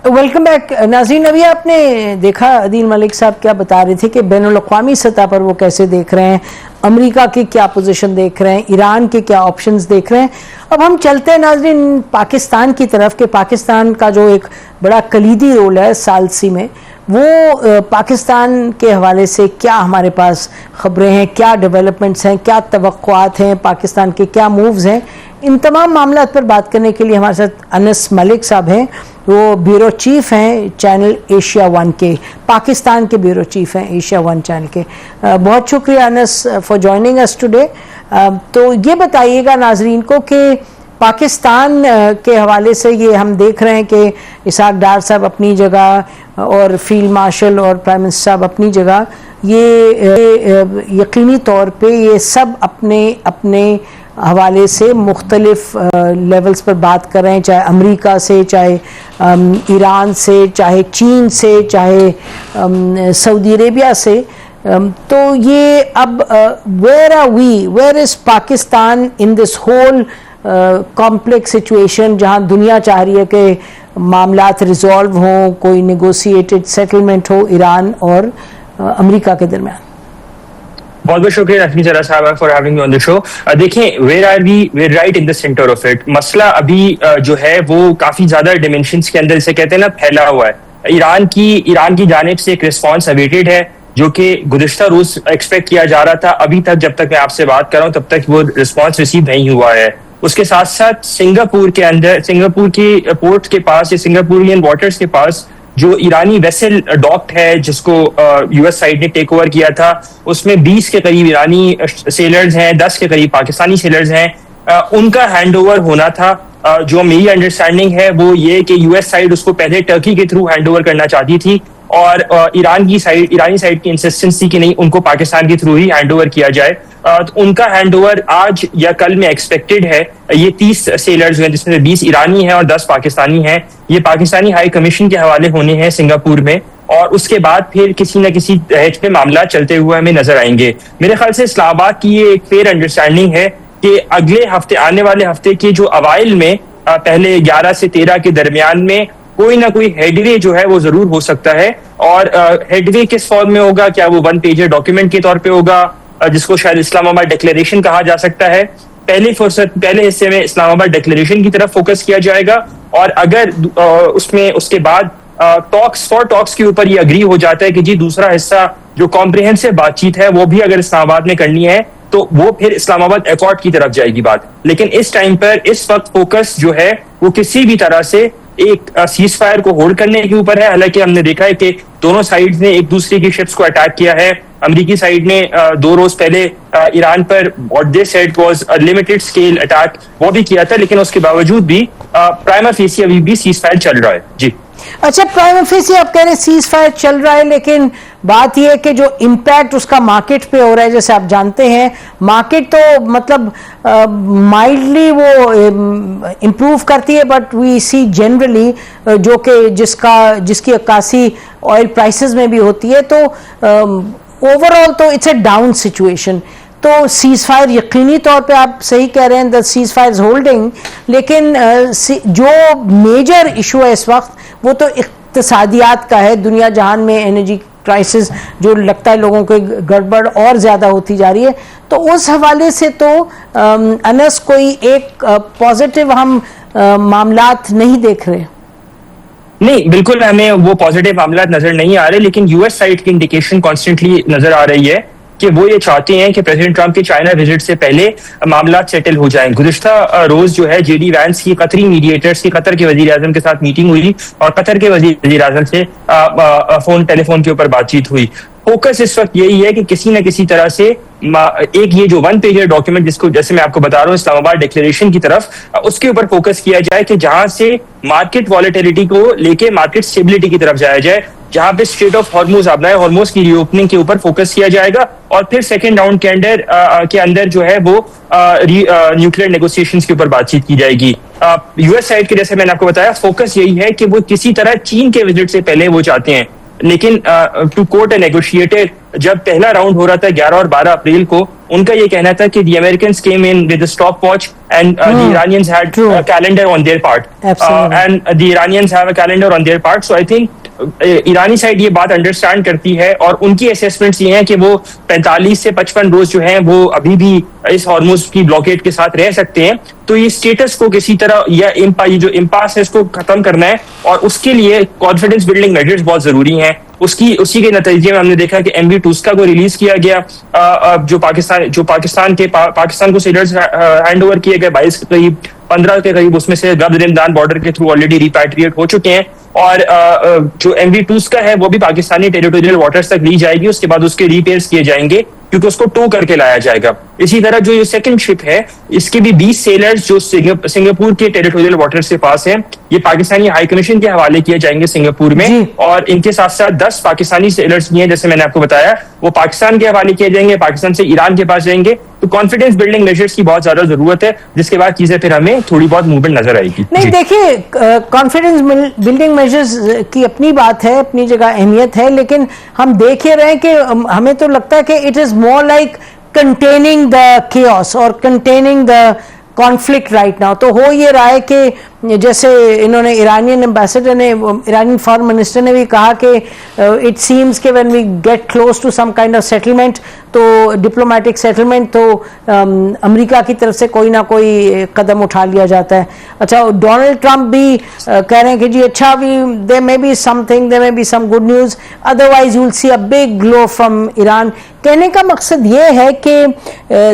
Welcome back ناظرین. ابھی آپ نے دیکھا عدیل ملک صاحب کیا بتا رہے تھے کہ بین الاقوامی سطح پر وہ کیسے دیکھ رہے ہیں, امریکہ کی کیا پوزیشن دیکھ رہے ہیں, ایران کے کیا آپشنز دیکھ رہے ہیں. اب ہم چلتے ہیں ناظرین پاکستان کی طرف کہ پاکستان کا جو ایک بڑا کلیدی رول ہے ثالثی میں, وہ پاکستان کے حوالے سے کیا ہمارے پاس خبریں ہیں, کیا ڈیولپمنٹس ہیں, کیا توقعات ہیں, پاکستان کے کیا مووز ہیں. ان تمام معاملات پر بات کرنے کے لیے ہمارے ساتھ انس ملک صاحب ہیں. وہ بیورو چیف ہیں چینل ایشیا ون کے, پاکستان کے بیورو چیف ہیں ایشیا ون چینل کے. بہت شکریہ انس فار جوائننگ اس ٹوڈے. تو یہ بتائیے گا ناظرین کو کہ پاکستان کے حوالے سے یہ ہم دیکھ رہے ہیں کہ اسحاق ڈار صاحب اپنی جگہ اور فیلڈ مارشل اور پرائم منسٹر صاحب اپنی جگہ, یہ یقینی طور پہ یہ سب اپنے اپنے حوالے سے مختلف لیولز پر بات کر رہے ہیں, چاہے امریکہ سے, چاہے ایران سے, چاہے چین سے, چاہے سعودی عربیہ سے. تو یہ اب where is Pakistan in this whole complex situation, جہاں دنیا چاہ رہی ہے کہ معاملات ریزالو ہوں, کوئی نیگوسیٹڈ سیٹلمنٹ ہو ایران اور امریکہ کے درمیان. بہت بہت شکریہ رفیع ذرا صاحب for having me on the show. دیکھیں where are we right in the centre of it. مسئلہ ابھی جو ہے وہ کافی زیادہ ڈائمینشنس کے اندر اسے کہتے ہیں نا پھیلا ہوا ہے. ایران کی جانب سے ایک رسپانس اویٹڈ ہے جو کہ گزشتہ روز ایکسپیکٹ کیا جا رہا تھا. ابھی تک جب تک میں آپ سے بات کر رہا ہوں تب تک وہ رسپانس ریسیو نہیں ہوا ہے. اس کے ساتھ ساتھ سنگاپور کی پورٹ کے پاس یا سنگاپورین واٹرز کے پاس جو ایرانی ویسل ڈاکٹ ہے جس کو یو ایس سائڈ نے ٹیک اوور کیا تھا, اس میں 20 کے قریب ایرانی سیلرز ہیں, 10 کے قریب پاکستانی سیلرز ہیں. ان کا ہینڈ اوور ہونا تھا. جو میری انڈرسٹینڈنگ ہے وہ یہ کہ یو ایس سائڈ اس کو پہلے ٹرکی کے تھرو ہینڈ اوور کرنا چاہتی تھی, اور ایرانی سائڈ کی انسسٹنسی کی نہیں, ان کو پاکستان کے تھرو ہی ہینڈ اوور کیا جائے. ان کا ہینڈ اوور آج یا کل میں ایکسپیکٹڈ ہے. یہ 30 سیلرز ہیں جس میں 20 ایرانی ہیں اور 10 پاکستانی ہیں. یہ پاکستانی ہائی کمیشن کے حوالے ہونے ہیں سنگاپور میں, اور اس کے بعد پھر کسی نہ کسی دہیج پہ معاملات چلتے ہوئے ہمیں نظر آئیں گے. میرے خیال سے اسلام آباد کی یہ ایک فیئر انڈرسٹینڈنگ ہے کہ اگلے ہفتے, آنے والے ہفتے کے جو اوائل میں, پہلے 11 سے 13 کے درمیان میں کوئی نہ کوئی ہیڈ وے جو ہے وہ ضرور ہو سکتا ہے. اور ہیڈ وے کس فارم میں ہوگا؟ کیا وہ 1 پیجر ڈاکیومنٹ کے طور پہ ہوگا جس کو شاید اسلام آباد ڈکلیریشن کہا جا سکتا ہے؟ پہلے حصے میں اسلام آباد ڈکلیریشن کی طرف فوکس کیا جائے گا, اور اگر اس کے بعد ٹاکس کے اوپر یہ اگری ہو جاتا ہے کہ جی دوسرا حصہ جو کمپریہنسو بات چیت ہے وہ بھی اگر اسلام آباد نے کرنی ہے تو وہ پھر اسلام آباد ایکارڈ کی طرف جائے گی بات. لیکن اس ٹائم پر اس وقت فوکس جو ہے وہ کسی بھی طرح سے ایک سیز فائر کو ہولڈ کرنے کے اوپر ہے. حالانکہ ہم نے دیکھا ہے کہ دونوں سائڈز نے ایک دوسرے کی شپس کو اٹیک کیا ہے. امریکی سائڈ نے 2 روز پہلے ایران پر what they said was a limited scale attack وہ بھی کیا تھا, لیکن اس کے باوجود بھی پرائما فیسی ابھی بھی سیز فائر چل رہا ہے. جی اچھا, پرائما فیسی آپ کہہ رہے ہیں سیز فائر چل رہا ہے, لیکن بات یہ ہے کہ جو امپیکٹ اس کا مارکیٹ پہ ہو رہا ہے, جیسے آپ جانتے ہیں مارکیٹ تو مطلب مائلڈلی وہ امپروو کرتی ہے, بٹ وی سی جنرلی جو کہ جس کی عکاسی آئل پرائسز میں بھی ہوتی ہے, تو اوور آل تو اٹس اے ڈاؤن سچویشن. تو سیز فائر یقینی طور پہ آپ صحیح کہہ رہے ہیں, دا سیز فائر از ہولڈنگ, لیکن جو میجر ایشو ہے اس وقت وہ تو اقتصادیات کا ہے. دنیا جہان میں انرجی کرائسس جو لگتا ہے لوگوں کے گڑبڑ اور زیادہ ہوتی جا رہی ہے, تو اس حوالے سے تو انس کوئی ایک پازیٹیو ہم معاملات نہیں دیکھ رہے. نہیں, بالکل ہمیں وہ پازیٹیو معاملات نظر نہیں آ رہے, لیکن یو ایس سائڈ کی انڈیکیشن کانسٹنٹلی نظر آ رہی ہے کہ وہ یہ چاہتے ہیں کہ پریزیڈنٹ ٹرمپ کے چائنا وزٹ سے پہلے معاملات سیٹل ہو جائیں. گزشتہ روز جو ہے جے ڈی وینس کی قطری میڈیٹرز کی قطر کے وزیر اعظم کے ساتھ میٹنگ ہوئی اور قطر کے وزیر اعظم سے ٹیلی فون کے اوپر بات چیت ہوئی. فوکس اس وقت یہی ہے کہ کسی نہ کسی طرح سے ایک یہ جو 1 پیجر ڈاکیومنٹ جس کو جیسے میں آپ کو بتا رہا ہوں اسلام آباد ڈکلیریشن کی طرف, اس کے اوپر فوکس کیا جائے کہ جہاں سے مارکیٹ والیٹیلٹی کو لے کے مارکیٹ اسٹیبلٹی کی طرف جایا جائے, جہاں پہ اسٹریٹ آف ہارموز آبنا ہے, ہارموز کی ری اوپننگ کے اوپر فوکس کیا جائے گا, اور پھر سیکنڈ راؤنڈ کے اندر جو ہے وہ نیوکلیئر نیگوسیشنز کے اوپر بات چیت کی جائے گی. یو ایس سائڈ کے جیسے میں نے آپ کو بتایا فوکس یہی ہے کہ وہ کسی طرح چین کے وزٹ سے پہلے وہ چاہتے ہیں, لیکن ٹو کوٹ اے نیگوشیٹر جب پہلا راؤنڈ ہو رہا تھا 11 اور 12 اپریل کو, ان کا یہ کہنا تھا کہ the Americans came in with a stopwatch and the Iranians had a calendar on their part. And the Iranians have a calendar on their part. So I think ایرانی سائڈ یہ بات انڈرسٹینڈ کرتی ہے اور ان کی اسیسمنٹس یہ ہیں کہ وہ 45 سے 55 روز جو ہیں وہ ابھی بھی اس ہارموز کی بلاکیڈ کے ساتھ رہ سکتے ہیں. تو یہ اسٹیٹس کو کسی طرح یا یہ جو امپاس ہے اس کو ختم کرنا ہے اور اس کے لیے کانفیڈنس بلڈنگ میجرز بہت ضروری ہیں. اسی کے نتیجے میں ہم نے دیکھا کہ MV ٹوسکا کو ریلیز کیا گیا, جو پاکستان کو سیلرز ہینڈ اوور کیے گئے 22 کے قریب, 15 کے قریب اس میں سے غرب رمضان بارڈر کے تھرو آلریڈی ریپیٹریٹ ہو چکے ہیں. اور جو MV ٹوسکا ہے وہ بھی پاکستانی ٹیریٹوریل واٹرز تک لی جائے گی, اس کے بعد اس کے ریپیئرز کیے جائیں گے کیونکہ اس کو ٹو کر کے لایا جائے گا. اسی طرح جو یہ سیکنڈ شپ ہے اس کے بھی 20 سیلرز جو سنگاپور کے ٹیریٹوریل واٹرز کے پاس ہیں یہ پاکستانی ہائی کمیشن کے حوالے کیے جائیں گے سنگاپور میں, اور ان کے ساتھ ساتھ 10 پاکستانی سیلرز بھی ہیں جیسے میں نے آپ کو بتایا, وہ پاکستان کے حوالے کیے جائیں گے, پاکستان سے ایران کے پاس جائیں گے. تو کانفیڈنس بلڈنگ میجرز کی بہت زیادہ ضرورت ہے جس کے بعد چیزیں پھر ہمیں تھوڑی بہت موومنٹ نظر آئے گی. نہیں دیکھیے کانفیڈنس بلڈنگ میجرز کی اپنی بات ہے, اپنی جگہ اہمیت ہے, لیکن ہم دیکھ رہے ہیں کہ ہمیں تو لگتا ہے کہ it is more like containing the chaos or containing the conflict right now. تو ہو یہ رہا ہے کہ جیسے انہوں نے ایرانین ایمبیسڈر نے, ایرانین فارن منسٹر نے بھی کہا کہ اٹ سیمز کہ when we get close to some kind of settlement, تو ڈپلومیٹک سیٹلمنٹ, تو امریکہ کی طرف سے کوئی نہ کوئی قدم اٹھا لیا جاتا ہے. اچھا ڈونلڈ ٹرمپ بھی کہہ رہے ہیں کہ جی اچھا there may be something, there may be some good news, otherwise you will see a big blow from Iran. کہنے کا مقصد یہ ہے کہ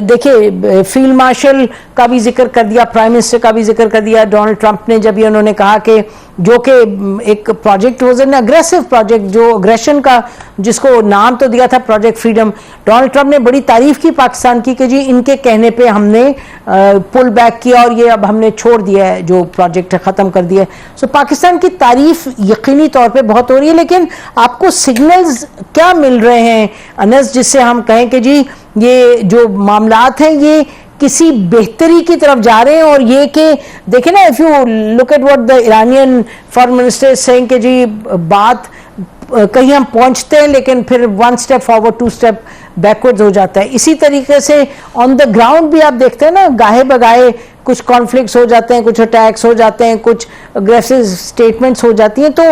دیکھیں فیلڈ مارشل کا بھی ذکر کر دیا, پرائم منسٹر کا بھی ذکر کر دیا ڈونلڈ ٹرمپ نے, جب انہوں نے کہا کہ جو کہ ایک project was an aggressive project, جو اگریشن کا جس کو نام تو دیا تھا پروجیکٹ فریڈم. ڈونلڈ ٹرمپ نے بڑی تعریف کی پاکستان کی کہ جی ان کے کہنے پہ ہم نے پل بیک کیا اور یہ اب ہم نے چھوڑ دیا ہے, جو پروجیکٹ ختم کر دیا ہے. سو پاکستان کی تعریف یقینی طور پہ بہت ہو رہی ہے, لیکن آپ کو سگنلز کیا مل رہے ہیں انس جس سے ہم کہیں کہ جی یہ جو معاملات ہیں یہ کسی بہتری کی طرف جا رہے ہیں؟ اور یہ کہ دیکھیں نا, if you look at what the Iranian foreign minister is saying کہ جی بات کہیں ہم پہنچتے ہیں لیکن پھر 1 step forward 2 step بیکورڈ ہو جاتا ہے. اسی طریقے سے آن دا گراؤنڈ بھی آپ دیکھتے ہیں نا, گاہے بگاہے کچھ کانفلکٹس ہو جاتے ہیں, کچھ اٹیکس ہو جاتے ہیں, کچھ اگریسو اسٹیٹمنٹس ہو جاتی ہیں. تو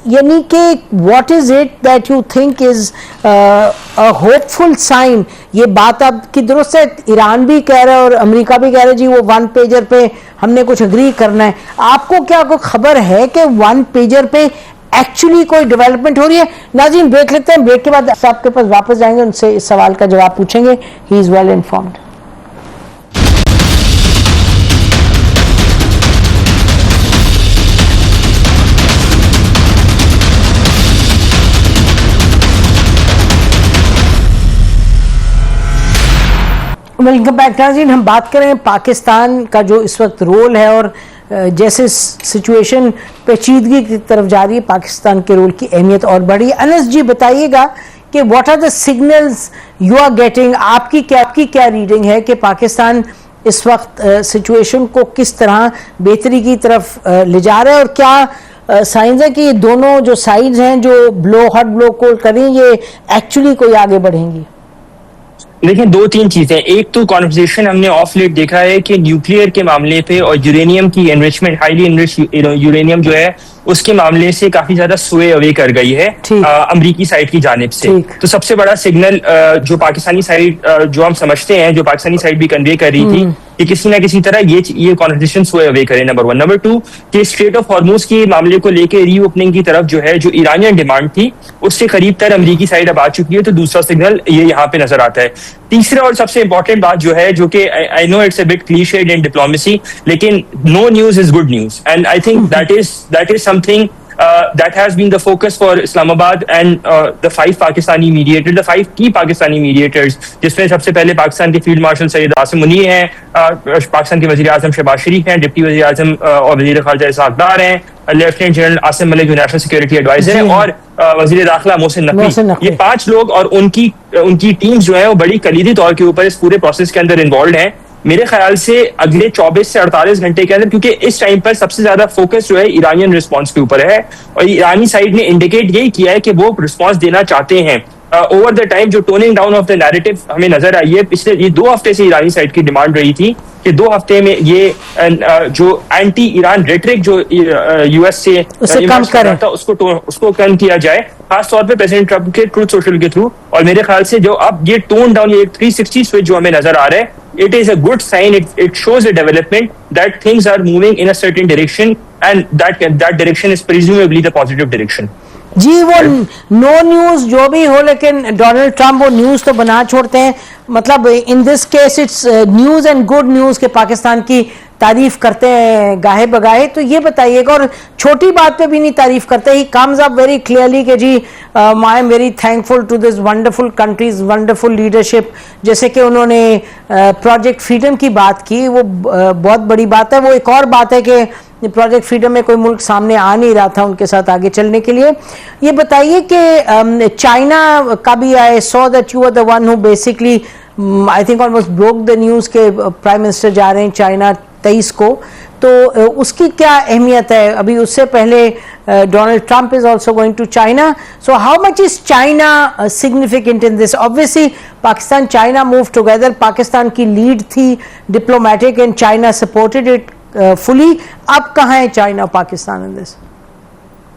یعنی کہ what is it that you think is hopeful sign? یہ بات آپ کی درست ہے, ایران بھی کہہ رہا ہے اور امریکہ بھی کہہ رہا ہے جی وہ 1 پیجر پہ ہم نے کچھ اگری کرنا ہے. آپ کو کیا کوئی خبر ہے کہ 1 پیجر پہ ایکچولی کوئی ڈیولپمنٹ ہو رہی ہے؟ ناظرین بریک لیتے ہیں, بریک کے بعد آپ کے پاس واپس جائیں گے, ان سے اس سوال کا جواب پوچھیں گے. ہی از ویل انفارمڈ. ویلکم بیک ناظرین. ہم بات کریں پاکستان کا جو اس وقت رول ہے اور جیسے سچویشن پیچیدگی کی طرف جا رہی ہے, پاکستان کے رول کی اہمیت اور بڑھی ہے. انس جی بتائیے گا کہ what are the signals you are getting, آپ کی کیا ریڈنگ ہے کہ پاکستان اس وقت سچویشن کو کس طرح بہتری کی طرف لے جا رہا ہے, اور کیا سائنز ہے کہ یہ دونوں جو سائڈز ہیں جو ہٹ بلو کو کریں یہ ایکچولی کوئی آگے بڑھیں گی؟ دیکھیں 2-3 چیزیں. ایک تو کانورسیشن ہم نے آف لیٹ دیکھا ہے کہ نیوکلیئر کے معاملے پہ اور یورینیم کی انریچمنٹ, ہائیلی انریچڈ یورینیم جو ہے اس کے معاملے سے کافی زیادہ سوئے اوے کر گئی ہے امریکی سائڈ کی جانب سے. تو سب سے بڑا سگنل جو پاکستانی سائڈ جو ہم سمجھتے ہیں, جو پاکستانی سائڈ بھی کنوے کر رہی تھی کہ کسی نہ کسی طرح یہ کانورسیشن سوئے اوے کرے, نمبر 1. نمبر 2 کہ اسٹریٹ آف ہارموز کے معاملے کو لے کے ری اوپننگ کی طرف جو ہے جو ایرانین ڈیمانڈ تھی اس سے قریب تر امریکی سائڈ اب آ چکی ہے. تو دوسرا سگنل یہ یہاں پہ نظر آتا ہے. تیسرا اور سب سے امپورٹنٹ بات جو ہے, جو کہ I know it's a bit clichéd in diplomacy, لیکن no news is good news, and I think that is سم تھنگ that has been the focus for Islamabad and the 5 Pakistani mediators, the 5 key Pakistani mediators, جس میں سب سے پہلے پاکستان کے field marshal Syed Asim Munir ہیں, پاکستان کے وزیر اعظم شہباز شریف ہیں, ڈپٹی وزیر اعظم اور وزیر خارجہ اسحاق ڈار ہیں, لیفٹیننٹ جنرل عاصم ملک جو نیشنل سیکورٹی ایڈوائزر ہیں, اور وزیر داخلہ محسن نقوی. یہ 5 لوگ اور ان کی ٹیمز جو ہیں وہ بڑی کلیدی طور کے اوپر اس پورے پروسیس کے اندر انوالوڈ ہیں. میرے خیال سے اگلے 24 سے 48 گھنٹے کے اندر, کیونکہ اس ٹائم پر سب سے زیادہ فوکس جو ہے ایرانین رسپانس کے اوپر ہے, اور ایرانی سائڈ نے انڈیکیٹ یہی کیا ہے کہ وہ رسپانس دینا چاہتے ہیں. اوور دا ٹائم جو ٹوننگ ڈاؤن آف دا نیریٹو ہمیں نظر آئی ہے. پچھلے یہ 2 ہفتے سے ایرانی سائڈ کی ڈیمانڈ رہی تھی کہ 2 ہفتے میں یہ جو اینٹی ایران ریٹرک جو یو ایس سے کم کریں تھا اس کو کم کیا جائے, خاص طور پہ پریزیڈنٹ ٹرمپ کے ٹروتھ سوشل کے تھرو. اور میرے خیال سے جو اب یہ ٹون ڈاؤن, یہ 360 سوئچ جو ہمیں نظر آ رہا ہے, it is a good sign. It shows a development that things are moving in a certain direction, and that direction is presumably the positive direction. جی وہ نو نیوز جو بھی ہو, لیکن ڈونلڈ ٹرمپ وہ نیوز تو بنا چھوڑتے ہیں. مطلب in this case it's news and good news کہ پاکستان کی تعریف کرتے ہیں گاہے بگاہے. تو یہ بتائیے گا, اور چھوٹی بات پہ بھی نہیں تعریف کرتے, he comes up very clearly کہ جی I am very thankful to this wonderful countries wonderful leadership. جیسے کہ انہوں نے پروجیکٹ فریڈم کی بات کی, وہ بہت بڑی بات ہے. وہ ایک اور بات ہے کہ پروجیکٹ فریڈم میں کوئی ملک سامنے آ نہیں رہا تھا ان کے ساتھ آگے چلنے کے لیے. یہ بتائیے کہ چائنا کا بھی I saw that you are the one who basically I think almost broke the news کہ پرائم منسٹر جا رہے ہیں چائنا 23 کو, تو اس کی کیا اہمیت ہے؟ ابھی اس سے پہلے Donald Trump is also going to China, so how much is China significant in this? obviously Pakistan China move together, Pakistan کی لیڈ تھی diplomatic and China supported it fully. اب کہاں ہے چائنا پاکستان ان دس؟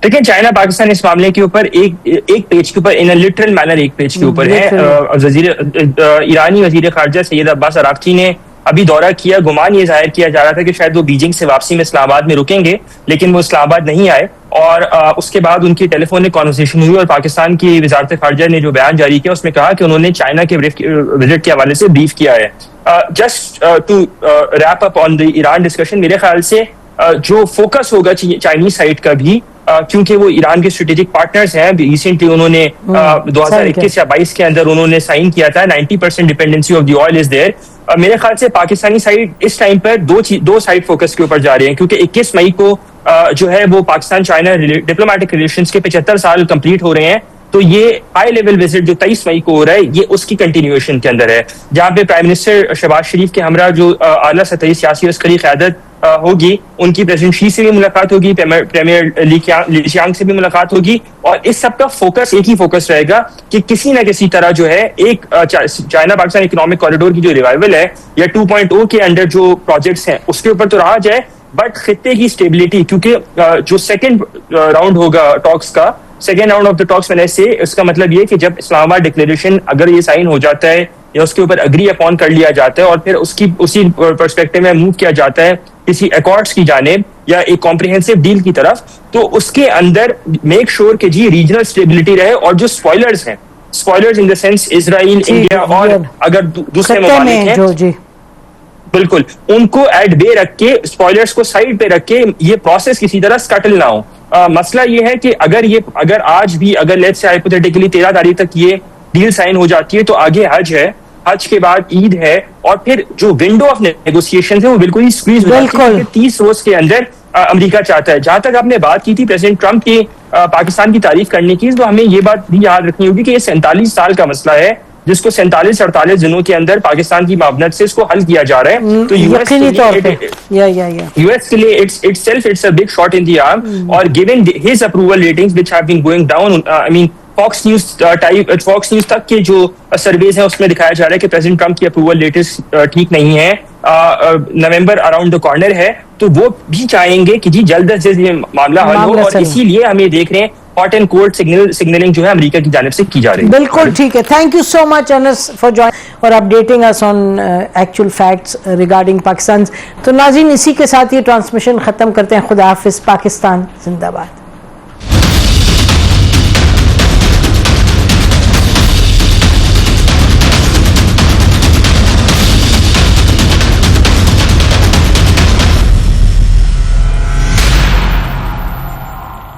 دیکھیں چائنا پاکستان اس معاملے کے اوپر ایک پیج کے اوپر ان اے لٹرل مینر ایک پیج کے اوپر ہے. ایرانی وزیر خارجہ سید عباس عراقچی نے ابھی دورہ کیا. گمان یہ ظاہر کیا جا رہا تھا کہ شاید وہ بیجنگ سے واپسی میں اسلام آباد میں رکیں گے, لیکن وہ اسلام آباد نہیں آئے. اور اس کے بعد ان کی ٹیلی فونک کانورسیشن ہوئی, اور پاکستان کی وزارت خارجہ نے جو بیان جاری کیا اس میں کہا کہ انہوں نے چائنا کے وزٹ کے حوالے سے بریف کیا ہے. Just to wrap up on the Iran discussion, میرے خیال سے جو فوکس ہوگا چائنیز سائٹ کا بھی, کیونکہ وہ ایران کے اسٹریٹجک پارٹنرز ہیں. ریسنٹلی انہوں نے 2021 یا 22 کے اندر انہوں نے سائن کیا تھا 90% dependency of the oil is there. میرے خیال سے پاکستانی سائڈ اس ٹائم پر دو سائڈ فوکس کے اوپر جا رہے ہیں, کیونکہ 21 مئی کو جو ہے وہ پاکستان چائنا ڈپلومیٹک ریلیشنز کے 75 سال کمپلیٹ ہو رہے ہیں. تو یہ ہائی لیول وزٹ جو 23 مئی کو ہو رہا ہے, یہ اس کی کنٹینیویشن کے اندر ہے, جہاں پہ پرائم منسٹر شہباز شریف کے ہمراہ جو اعلیٰ سطحی سیاسی عسکری قیادت ہوگی, ان کی پریزیڈنٹ شی سے بھی ملاقات ہوگی, پریمیئر لی چیانگ سے بھی ملاقات ہوگی. اور اس سب کا فوکس ایک ہی فوکس رہے گا کہ کسی نہ کسی طرح جو ہے ایک چائنا پاکستان اکنامک کوریڈور کی جو ریوائول ہے یا 2.0 کے انڈر جو پروجیکٹس ہیں اس کے اوپر تو رہا جائے, بٹ خطے کی اسٹیبلٹی, کیونکہ جو سیکنڈ راؤنڈ ہوگا ٹاکس کا, سیکنڈ راؤنڈ آف دا ٹاکس میں سے اس کا مطلب یہ کہ جب اسلام آباد ڈکلیریشن اگر یہ سائن ہو جاتا ہے یا اس کے اوپر اگری اپون کر لیا جاتا ہے اور پھر اسی پرسپیکٹو میں موو کیا جاتا ہے کسی ایکارڈز کی جانب یا ایک کمپریہنسو ڈیل کی طرف, تو اس کے اندر میک شور کہ جی ریجنل اسٹیبلٹی رہے. اور جو اسپوائلرز ہیں, spoilers in the sense Israel, India اور اگر دوسرے ممالک ہیں, بالکل ان کو ایٹ بے رکھ کے, اسپوائلرز کو سائڈ پہ رکھ کے یہ پروسیس کسی طرح سکٹل نہ ہو. مسئلہ یہ ہے کہ اگر آج بھی اگر لیٹس سے ہائپوتھیٹیکلی 13 تاریخ تک یہ ڈیل سائن ہو جاتی ہے, تو آگے حج ہے, حج کے بعد عید ہے, اور پھر جو ونڈو آف نیگوسیشن ہے وہ بالکل ہی سکویز ہو جاتی ہے. 30 روز کے اندر امریکہ چاہتا ہے. جہاں تک آپ نے بات کی تھی پریزیڈنٹ ٹرمپ کی پاکستان کی تعریف کرنے کی, تو ہمیں یہ بات بھی یاد رکھنی ہوگی کہ یہ 47 سال کا مسئلہ ہے جس کو 47-48 دنوں کے اندر پاکستان کی معاونت سے اس کو حل کیا جا رہا ہے. تو یو ایس کے لیے اٹس اے بگ شاٹ ان دی آرم, اور given his approval ratings which have been going down, I mean Fox news تک کے جو سرویز ہیں اس میں دکھایا جا رہا ہے کہ پریزیڈنٹ ٹرمپ کی اپروول ریٹس ٹھیک نہیں ہے. نومبر اراؤنڈ دا کارنر ہے, تو وہ بھی چاہیں گے کہ جی جلد از جلد یہ معاملہ حل ہو, اور اسی لیے ہمیں دیکھ رہے ہیں ہاٹ اینڈ کولڈ سگنلنگ جو ہے امریکہ کی جانب سے کی جا رہی ہے. بالکل ٹھیک ہے. Thank you so much Anas for join اور updating us on actual facts regarding Pakistan. تو ناظرین اسی کے ساتھ یہ ٹرانسمیشن ختم کرتے ہیں. خدا حافظ. پاکستان زندہ باد.